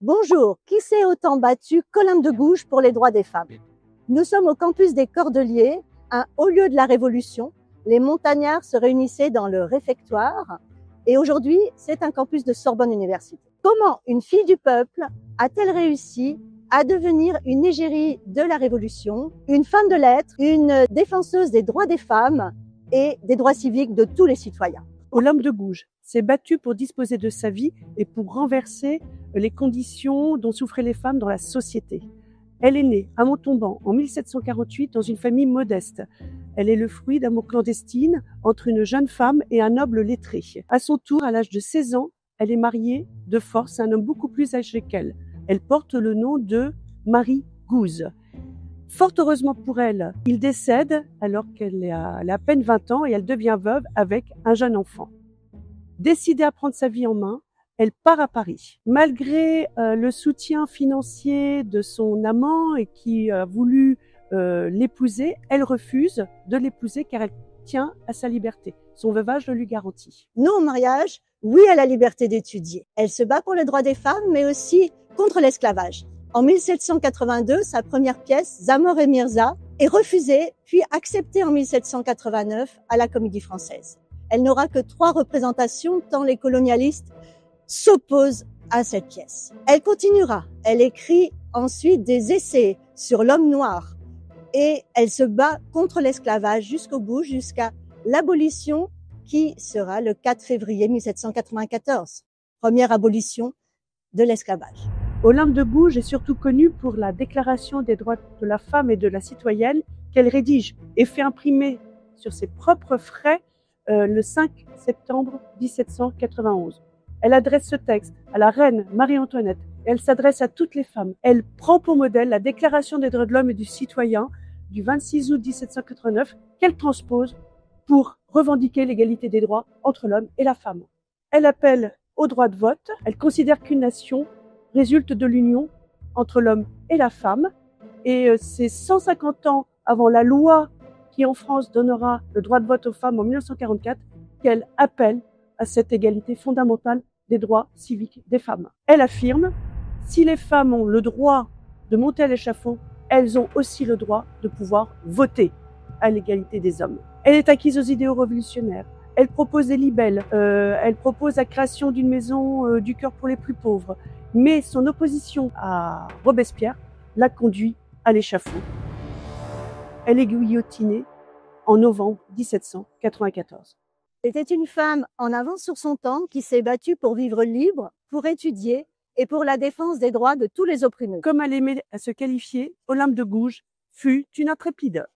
Bonjour, qui s'est autant battu qu'Olympe de Gouges pour les droits des femmes? Nous sommes au campus des Cordeliers, un haut lieu de la Révolution. Les montagnards se réunissaient dans le réfectoire et aujourd'hui, c'est un campus de Sorbonne Université. Comment une fille du peuple a-t-elle réussi à devenir une égérie de la Révolution, une femme de lettres, une défenseuse des droits des femmes et des droits civiques de tous les citoyens? Olympe de Gouges s'est battue pour disposer de sa vie et pour renverser les conditions dont souffraient les femmes dans la société. Elle est née à Montauban en 1748 dans une famille modeste. Elle est le fruit d'amour clandestine entre une jeune femme et un noble lettré. À son tour, à l'âge de 16 ans, elle est mariée de force à un homme beaucoup plus âgé qu'elle. Elle porte le nom de Marie Gouze. Fort heureusement pour elle, il décède alors qu'elle a à peine 20 ans et elle devient veuve avec un jeune enfant. Décidée à prendre sa vie en main, elle part à Paris. Malgré le soutien financier de son amant et qui a voulu l'épouser, elle refuse de l'épouser car elle tient à sa liberté. Son veuvage le lui garantit. Non au mariage, oui à la liberté d'étudier. Elle se bat pour les droits des femmes, mais aussi contre l'esclavage. En 1782, sa première pièce, Zamor et Mirza, est refusée, puis acceptée en 1789 à la Comédie Française. Elle n'aura que 3 représentations tant les colonialistes s'opposent à cette pièce. Elle continuera. Elle écrit ensuite des essais sur l'homme noir et elle se bat contre l'esclavage jusqu'au bout, jusqu'à l'abolition qui sera le 4 février 1794. Première abolition de l'esclavage. Olympe de Gouges est surtout connue pour la Déclaration des droits de la femme et de la citoyenne qu'elle rédige et fait imprimer sur ses propres frais le 5 septembre 1791. Elle adresse ce texte à la reine Marie-Antoinette et elle s'adresse à toutes les femmes. Elle prend pour modèle la Déclaration des droits de l'homme et du citoyen du 26 août 1789 qu'elle transpose pour revendiquer l'égalité des droits entre l'homme et la femme. Elle appelle au droit de vote. Elle considère qu'une nation résulte de l'union entre l'homme et la femme. Et c'est 150 ans avant la loi qui en France donnera le droit de vote aux femmes en 1944 qu'elle appelle à cette égalité fondamentale des droits civiques des femmes. Elle affirme, si les femmes ont le droit de monter à l'échafaud, elles ont aussi le droit de pouvoir voter à l'égalité des hommes. Elle est acquise aux idéaux révolutionnaires. Elle propose des libelles, elle propose la création d'une maison du cœur pour les plus pauvres. Mais son opposition à Robespierre l'a conduit à l'échafaud. Elle est guillotinée en novembre 1794. C'était une femme en avance sur son temps qui s'est battue pour vivre libre, pour étudier et pour la défense des droits de tous les opprimés. Comme elle aimait à se qualifier, Olympe de Gouges fut une intrépide.